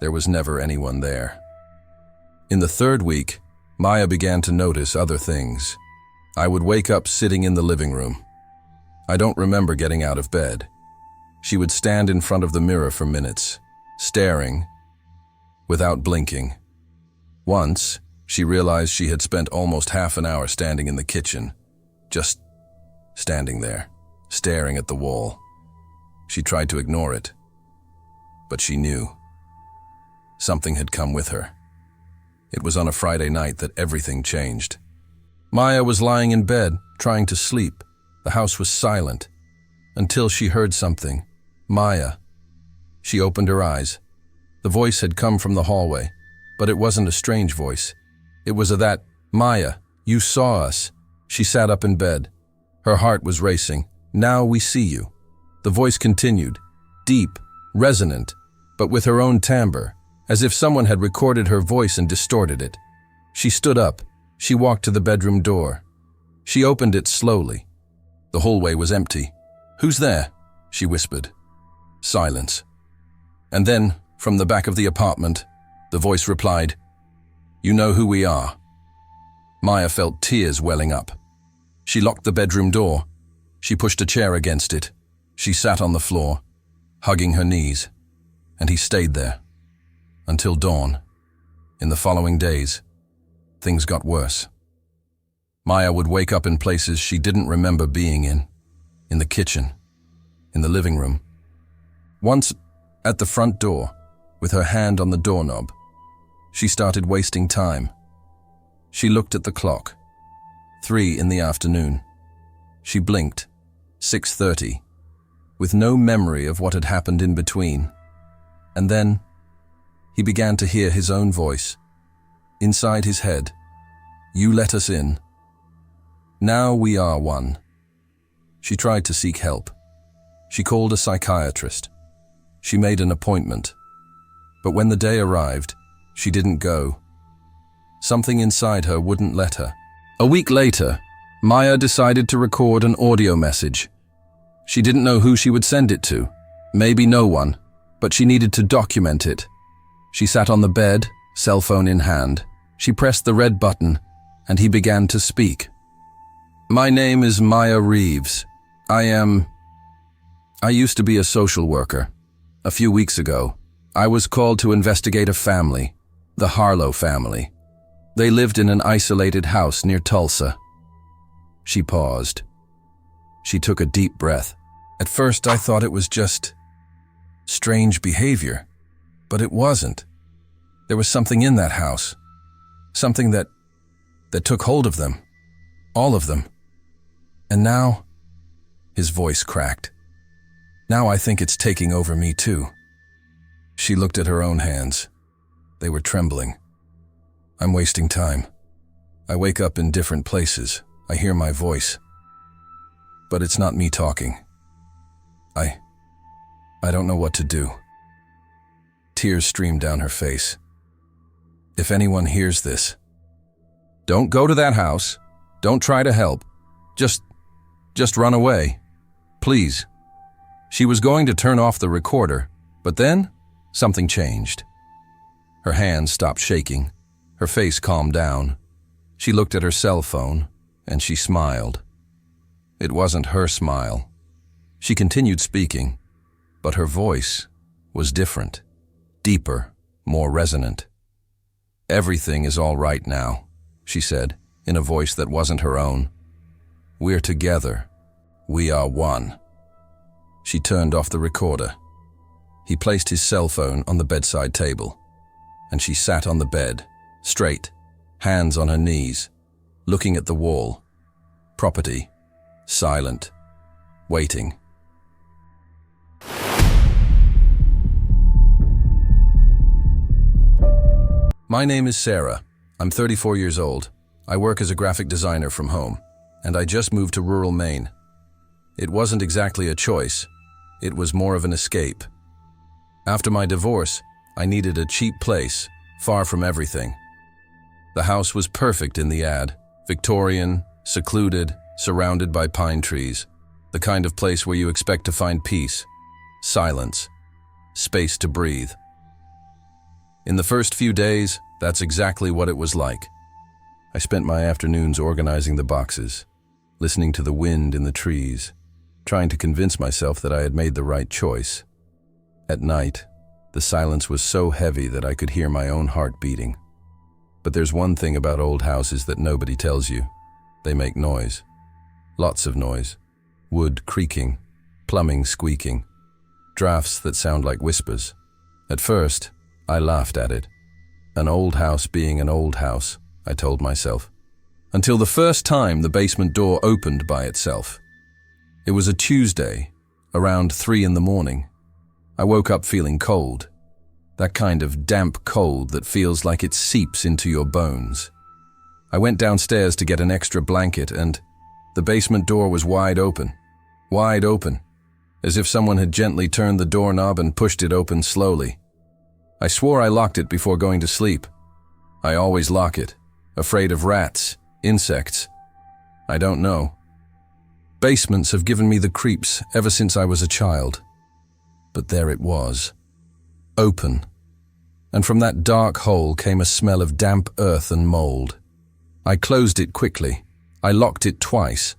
S1: There was never anyone there. In the 3rd week, Maya began to notice other things. I would wake up sitting in the living room. I don't remember getting out of bed. She would stand in front of the mirror for minutes, staring, without blinking. Once, she realized she had spent almost half an hour standing in the kitchen, just standing there, staring at the wall. She tried to ignore it, but she knew. Something had come with her. It was on a Friday night that everything changed. Maya was lying in bed, trying to sleep. The house was silent, until she heard something. Maya. She opened her eyes. The voice had come from the hallway, but it wasn't a strange voice. It was that, "Maya, you saw us." She sat up in bed. Her heart was racing. "Now we see you." The voice continued, deep, resonant, but with her own timbre, as if someone had recorded her voice and distorted it. She stood up. She walked to the bedroom door. She opened it slowly. The hallway was empty. "Who's there?" she whispered. Silence. And then, from the back of the apartment, the voice replied, "You know who we are." Maya felt tears welling up. She locked the bedroom door. She pushed a chair against it. She sat on the floor, hugging her knees, and he stayed there. Until dawn. In the following days, things got worse. Maya would wake up in places she didn't remember being in the kitchen, in the living room. Once, at the front door, with her hand on the doorknob, she started wasting time. She looked at the clock. 3 in the afternoon. She blinked. 6:30, with no memory of what had happened in between. And then, he began to hear his own voice, inside his head. "You let us in. Now we are one." She tried to seek help. She called a psychiatrist. She made an appointment. But when the day arrived, she didn't go. Something inside her wouldn't let her. A week later, Maya decided to record an audio message. She didn't know who she would send it to. Maybe no one, but she needed to document it. She sat on the bed, cell phone in hand. She pressed the red button, and he began to speak. "My name is Maya Reeves. I used to be a social worker. A few weeks ago, I was called to investigate a family, the Harlow family. They lived in an isolated house near Tulsa." She paused. She took a deep breath. "At first, I thought it was just strange behavior, but it wasn't. There was something in that house, something that took hold of them, all of them. And now," his voice cracked, "now I think it's taking over me too." She looked at her own hands. They were trembling. "I'm wasting time. I wake up in different places. I hear my voice. But it's not me talking. I don't know what to do." Tears streamed down her face. "If anyone hears this, don't go to that house. Don't try to help. Just run away. Please." She was going to turn off the recorder, but then something changed. Her hands stopped shaking. Her face calmed down. She looked at her cell phone, and she smiled. It wasn't her smile. She continued speaking, but her voice was different, deeper, more resonant. "Everything is all right now," she said, in a voice that wasn't her own. "We're together. We are one." She turned off the recorder. He placed his cell phone on the bedside table, and she sat on the bed, straight, hands on her knees, looking at the wall. Property, silent, waiting. My name is Sarah. I'm 34 years old. I work as a graphic designer from home, and I just moved to rural Maine. It wasn't exactly a choice. It was more of an escape. After my divorce, I needed a cheap place, far from everything. The house was perfect in the ad, Victorian, secluded, surrounded by pine trees, the kind of place where you expect to find peace, silence, space to breathe. In the first few days, that's exactly what it was like. I spent my afternoons organizing the boxes, listening to the wind in the trees, trying to convince myself that I had made the right choice. At night, the silence was so heavy that I could hear my own heart beating. But there's one thing about old houses that nobody tells you. They make noise. Lots of noise. Wood creaking, plumbing squeaking, drafts that sound like whispers. At first, I laughed at it. An old house being an old house, I told myself, until the first time the basement door opened by itself. It was a Tuesday, around 3 in the morning. I woke up feeling cold, that kind of damp cold that feels like it seeps into your bones. I went downstairs to get an extra blanket and the basement door was wide open, as if someone had gently turned the doorknob and pushed it open slowly. I swore I locked it before going to sleep. I always lock it, afraid of rats, insects. I don't know. Basements have given me the creeps ever since I was a child. But there it was, open. And from that dark hole came a smell of damp earth and mold. I closed it quickly. I locked it twice.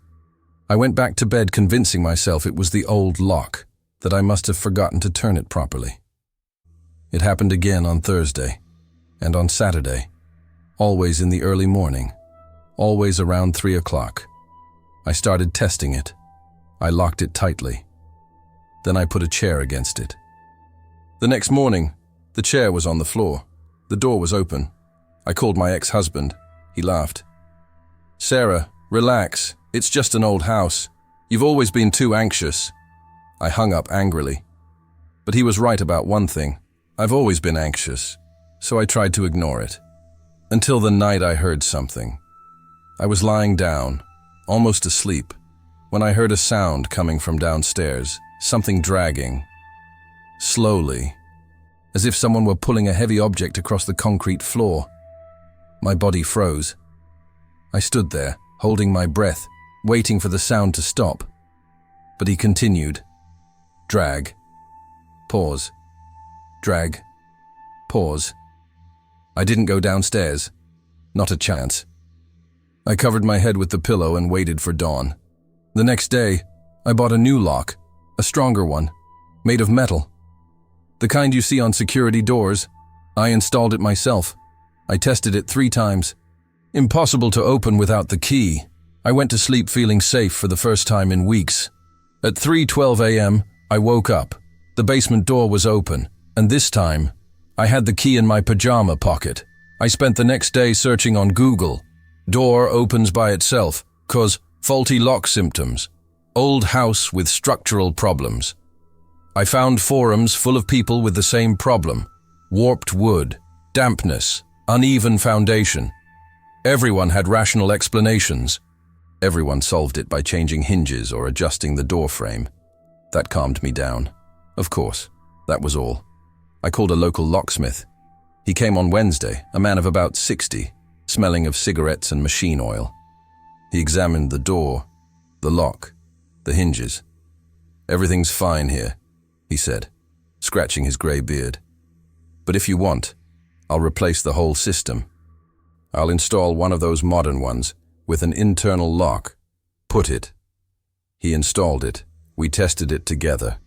S1: I went back to bed convincing myself it was the old lock, that I must have forgotten to turn it properly. It happened again on Thursday, and on Saturday, always in the early morning, always around 3 o'clock. I started testing it. I locked it tightly. Then I put a chair against it. The next morning, the chair was on the floor. The door was open. I called my ex-husband. He laughed. "Sarah, relax. It's just an old house. You've always been too anxious." I hung up angrily. But he was right about one thing. I've always been anxious, so I tried to ignore it. Until the night I heard something. I was lying down, almost asleep, when I heard a sound coming from downstairs, something dragging. Slowly, as if someone were pulling a heavy object across the concrete floor. My body froze. I stood there, holding my breath, waiting for the sound to stop. But he continued. Drag. Pause. Drag. Pause. I didn't go downstairs. Not a chance. I covered my head with the pillow and waited for dawn. The next day, I bought a new lock, a stronger one, made of metal. The kind you see on security doors. I installed it myself. I tested it 3 times. Impossible to open without the key. I went to sleep feeling safe for the first time in weeks. At 3:12 a.m., I woke up. The basement door was open, and this time, I had the key in my pajama pocket. I spent the next day searching on Google. Door opens by itself, cause faulty lock symptoms. Old house with structural problems. I found forums full of people with the same problem. Warped wood, dampness, uneven foundation. Everyone had rational explanations. Everyone solved it by changing hinges or adjusting the door frame. That calmed me down. Of course, that was all. I called a local locksmith. He came on Wednesday, a man of about 60, smelling of cigarettes and machine oil. He examined the door, the lock, the hinges. "Everything's fine here," he said, scratching his grey beard. "But if you want, I'll replace the whole system. I'll install one of those modern ones with an internal lock. Put it." He installed it. We tested it together.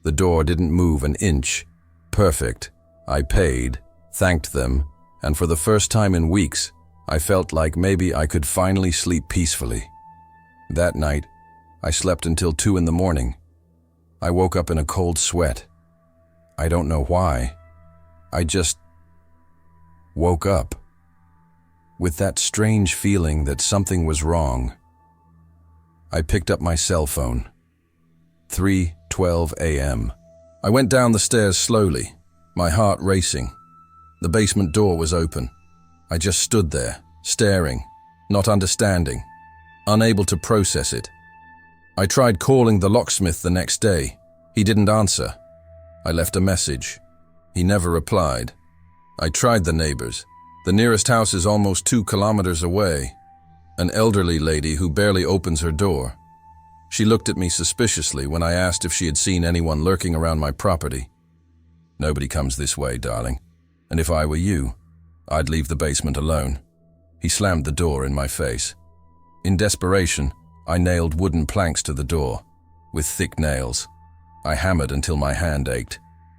S1: The door didn't move an inch. Perfect. I paid, thanked them, and for the first time in weeks, I felt like maybe I could finally sleep peacefully. That night, I slept until 2 in the morning. I woke up in a cold sweat. I don't know why. I just woke up with that strange feeling that something was wrong. I picked up my cell phone. 3:12 a.m. I went down the stairs slowly, my heart racing. The basement door was open. I just stood there, staring, not understanding, unable to process it. I tried calling the locksmith the next day. He didn't answer. I left a message. He never replied. I tried the neighbors. The nearest house is almost 2 kilometers away. An elderly lady who barely opens her door. She looked at me suspiciously when I asked if she had seen anyone lurking around my property. "Nobody comes this way, darling. And if I were you, I'd leave the basement alone." He slammed the door in my face. In desperation, I nailed wooden planks to the door, with thick nails. I hammered until my hand ached.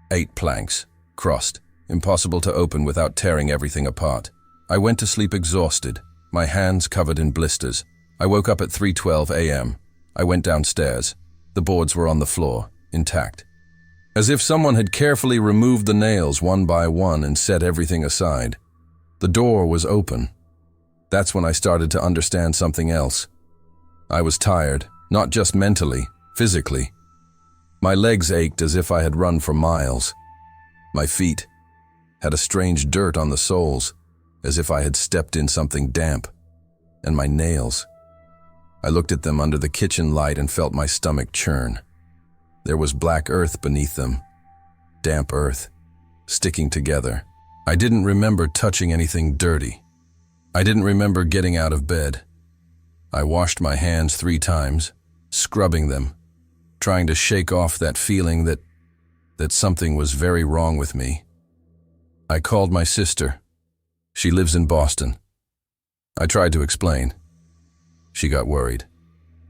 S1: 8 planks, crossed, impossible to open without tearing everything apart. I went to sleep exhausted, my hands covered in blisters. I woke up at 3:12 a.m. I went downstairs. The boards were on the floor, intact. As if someone had carefully removed the nails one by one and set everything aside. The door was open. That's when I started to understand something else. I was tired, not just mentally, physically. My legs ached as if I had run for miles. My feet had a strange dirt on the soles, as if I had stepped in something damp. And my nails. I looked at them under the kitchen light and felt my stomach churn. There was black earth beneath them, damp earth, sticking together. I didn't remember touching anything dirty. I didn't remember getting out of bed. I washed my hands 3 times, scrubbing them, trying to shake off that feeling that something was very wrong with me. I called my sister. She lives in Boston. I tried to explain. She got worried.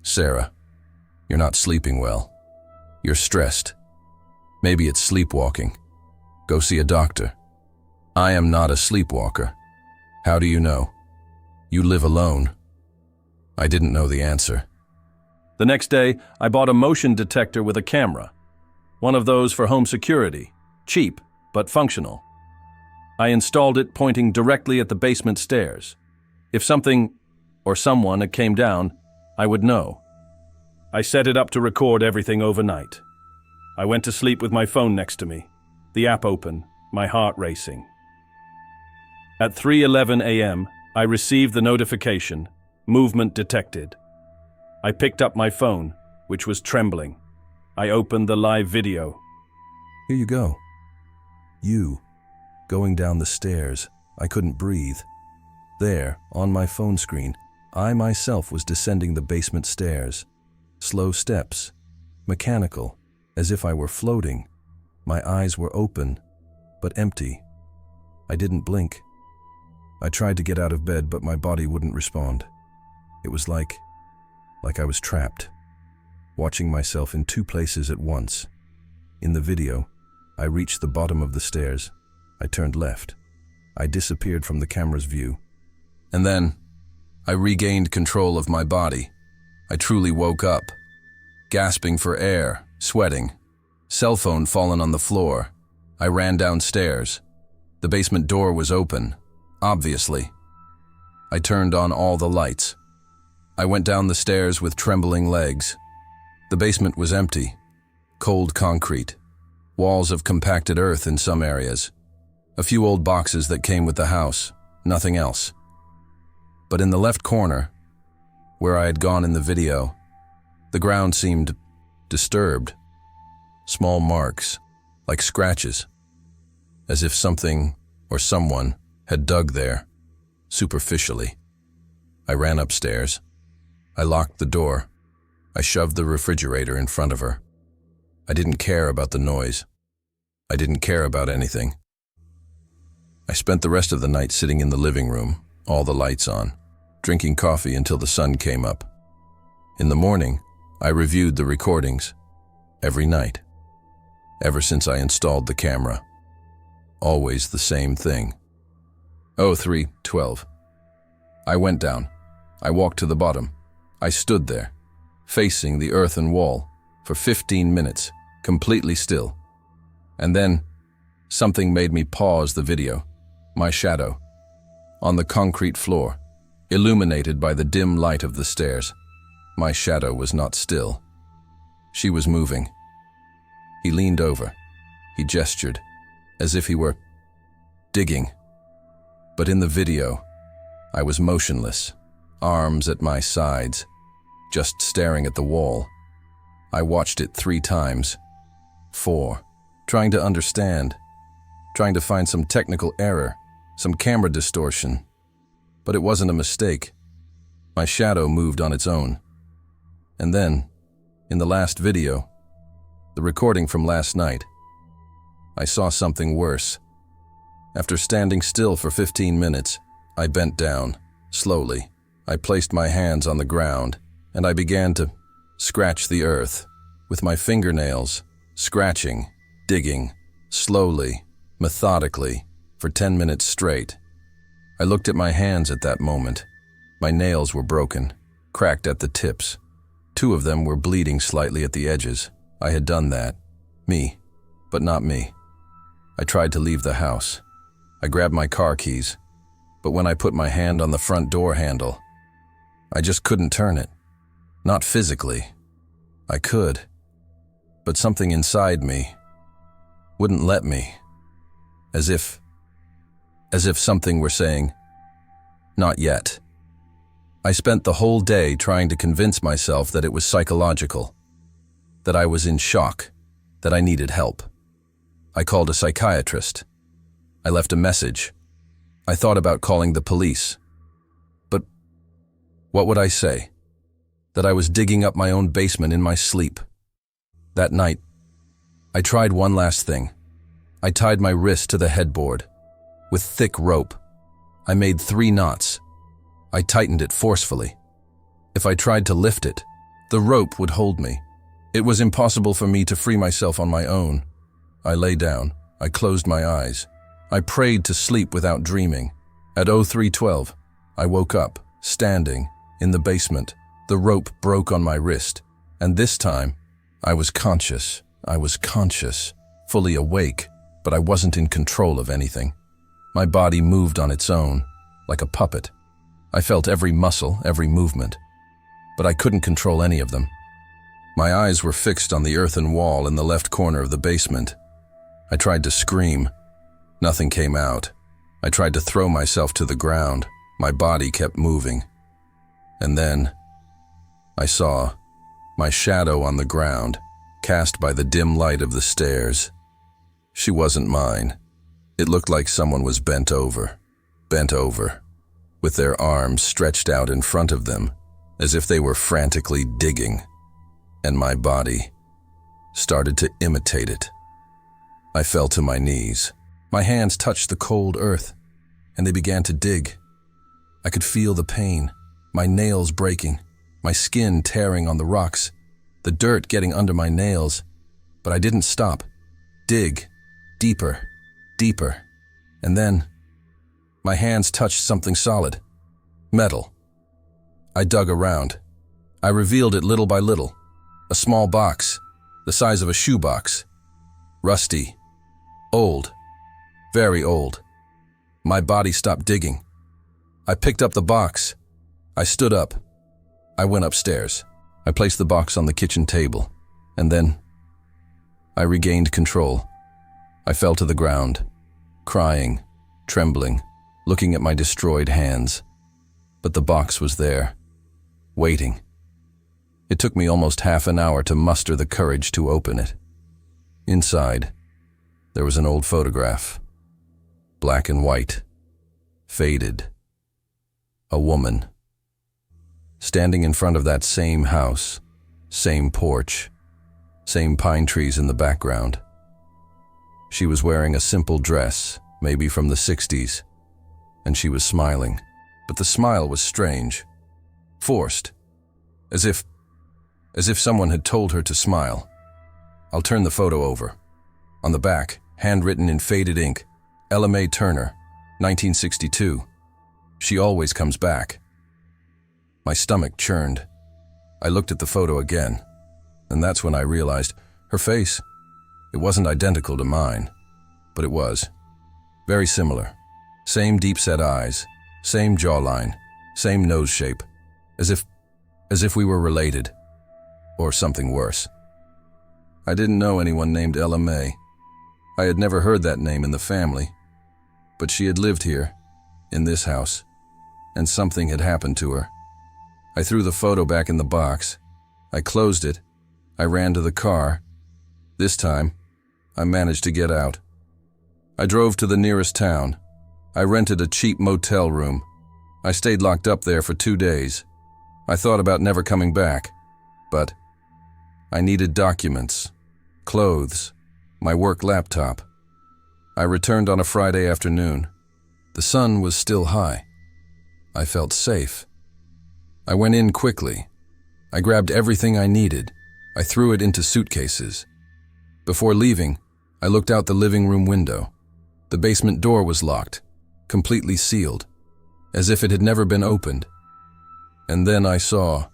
S1: "Sarah, you're not sleeping well. You're stressed. Maybe it's sleepwalking. Go see a doctor." I am not a sleepwalker. How do you know? You live alone. I didn't know the answer.
S2: The next day, I bought a motion detector with a camera. One of those for home security. Cheap, but functional. I installed it pointing directly at the basement stairs. If something or someone came down, I would know. I set it up to record everything overnight. I went to sleep with my phone next to me, the app open, my heart racing. At 3:11 a.m., I received the notification, movement detected. I picked up my phone, which was trembling. I opened the live video.
S1: Here you go. You, going down the stairs. I couldn't breathe. There, on my phone screen, I myself was descending the basement stairs. Slow steps, mechanical, as if I were floating. My eyes were open, but empty. I didn't blink. I tried to get out of bed, but my body wouldn't respond. It was like I was trapped, watching myself in 2 places at once. In the video, I reached the bottom of the stairs. I turned left. I disappeared from the camera's view. And then, I regained control of my body. I truly woke up, gasping for air, sweating. Cell phone fallen on the floor. I ran downstairs. The basement door was open, obviously. I turned on all the lights. I went down the stairs with trembling legs. The basement was empty. Cold concrete. Walls of compacted earth in some areas. A few old boxes that came with the house. Nothing else. But in the left corner, where I had gone in the video, the ground seemed disturbed. Small marks, like scratches. As if something or someone had dug there, superficially. I ran upstairs. I locked the door. I shoved the refrigerator in front of her. I didn't care about the noise. I didn't care about anything. I spent the rest of the night sitting in the living room, all the lights on, drinking coffee until the sun came up. In the morning, I reviewed the recordings, every night, ever since I installed the camera. Always the same thing. 03:12. I went down. I walked to the bottom. I stood there, facing the earthen wall, for 15 minutes, completely still. And then, something made me pause the video. My shadow, on the concrete floor, illuminated by the dim light of the stairs. My shadow was not still. She was moving. He leaned over. He gestured, as if he were digging. But in the video, I was motionless, arms at my sides, just staring at the wall. I watched it 3 times, 4, trying to understand, trying to find some technical error, some camera distortion. But it wasn't a mistake. My shadow moved on its own. And then, in the last video, the recording from last night, I saw something worse. After standing still for 15 minutes, I bent down, slowly. I placed my hands on the ground, and I began to scratch the earth, with my fingernails, scratching, digging, slowly, methodically, for 10 minutes straight. I looked at my hands at that moment. My nails were broken, cracked at the tips. 2 of them were bleeding slightly at the edges. I had done that. Me, but not me. I tried to leave the house. I grabbed my car keys. but when I put my hand on the front door handle, I just couldn't turn it. Not physically. I could, but something inside me wouldn't let me, as if something were saying, "Not yet." I spent the whole day trying to convince myself that it was psychological, that I was in shock, that I needed help. I called a psychiatrist. I left a message. I thought about calling the police. But what would I say? That I was digging up my own basement in my sleep. That night, I tried one last thing. I tied my wrist to the headboard. With thick rope, I made 3 knots. I tightened it forcefully. If I tried to lift it, the rope would hold me. It was impossible for me to free myself on my own. I lay down. I closed my eyes. I prayed to sleep without dreaming. At 03:12, I woke up, standing, in the basement. The rope broke on my wrist, and this time, I was conscious. I was conscious, fully awake, but I wasn't in control of anything. My body moved on its own, like a puppet. I felt every muscle, every movement, but I couldn't control any of them. My eyes were fixed on the earthen wall in the left corner of the basement. I tried to scream. Nothing came out. I tried to throw myself to the ground. My body kept moving. And then, I saw my shadow on the ground, cast by the dim light of the stairs. She wasn't mine. It looked like someone was bent over, with their arms stretched out in front of them, as if they were frantically digging, and my body started to imitate it. I fell to my knees. My hands touched the cold earth, and they began to dig. I could feel the pain, my nails breaking, my skin tearing on the rocks, the dirt getting under my nails, but I didn't stop. Dig, deeper, deeper, and then my hands touched something solid. Metal. I dug around. I revealed it little by little. A small box, the size of a shoebox. Rusty. Old. Very old. My body stopped digging. I picked up the box. I stood up. I went upstairs. I placed the box on the kitchen table, and then I regained control. I fell to the ground, crying, trembling, looking at my destroyed hands. But the box was there, waiting. It took me almost half an hour to muster the courage to open it. Inside, there was an old photograph, black and white, faded. A woman, standing in front of that same house, same porch, same pine trees in the background. She was wearing a simple dress, maybe from the 60s, and she was smiling. But the smile was strange, forced, as if someone had told her to smile. I'll turn the photo over. On the back, handwritten in faded ink, Ella Mae Turner, 1962. She always comes back. My stomach churned. I looked at the photo again, and that's when I realized her face. It wasn't identical to mine, but it was. Very similar. Same deep-set eyes, same jawline, same nose shape, as if we were related, or something worse. I didn't know anyone named Ella Mae. I had never heard that name in the family, but she had lived here, in this house, and something had happened to her. I threw the photo back in the box. I closed it. I ran to the car. This time, I managed to get out. I drove to the nearest town. I rented a cheap motel room. I stayed locked up there for 2 days. I thought about never coming back, but I needed documents, clothes, my work laptop. I returned on a Friday afternoon. The sun was still high. I felt safe. I went in quickly. I grabbed everything I needed. I threw it into suitcases. Before leaving, I looked out the living room window. The basement door was locked, completely sealed, as if it had never been opened. And then I saw,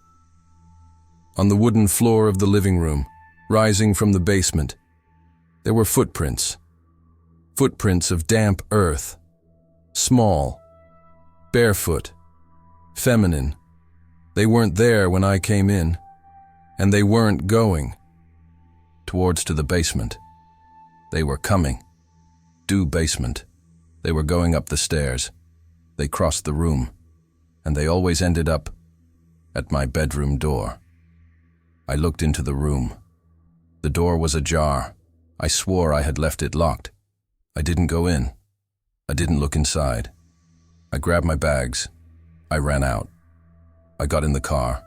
S1: on the wooden floor of the living room, rising from the basement, there were footprints. Footprints of damp earth. Small, barefoot, feminine. They weren't there when I came in, and they weren't going towards to the basement. They were coming. Due basement. They were going up the stairs. They crossed the room, and they always ended up at my bedroom door. I looked into the room. The door was ajar. I swore I had left it locked. I didn't go in. I didn't look inside. I grabbed my bags. I ran out. I got in the car.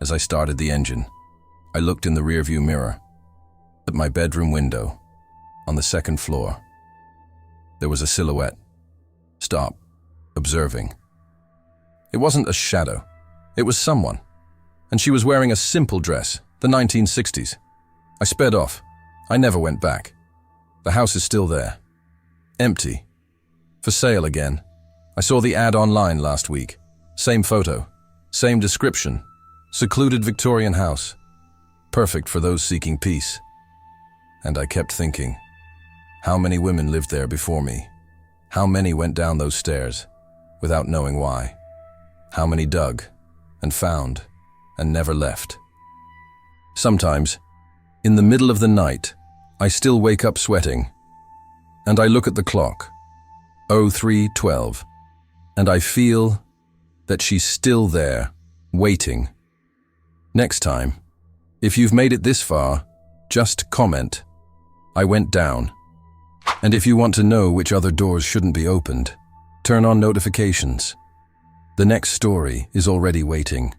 S1: As I started the engine, I looked in the rearview mirror at my bedroom window on the second floor. There was a silhouette. Stop, observing. It wasn't a shadow. It was someone. And she was wearing a simple dress, the 1960s. I sped off. I never went back. The house is still there. Empty. For sale again. I saw the ad online last week. Same photo. Same description. Secluded Victorian house. Perfect for those seeking peace. And I kept thinking, how many women lived there before me? How many went down those stairs without knowing why? How many dug and found and never left? Sometimes, in the middle of the night, I still wake up sweating, and I look at the clock, 03:12, and I feel that she's still there, waiting. Next time, if you've made it this far, just comment, I went down. And if you want to know which other doors shouldn't be opened, turn on notifications. The next story is already waiting.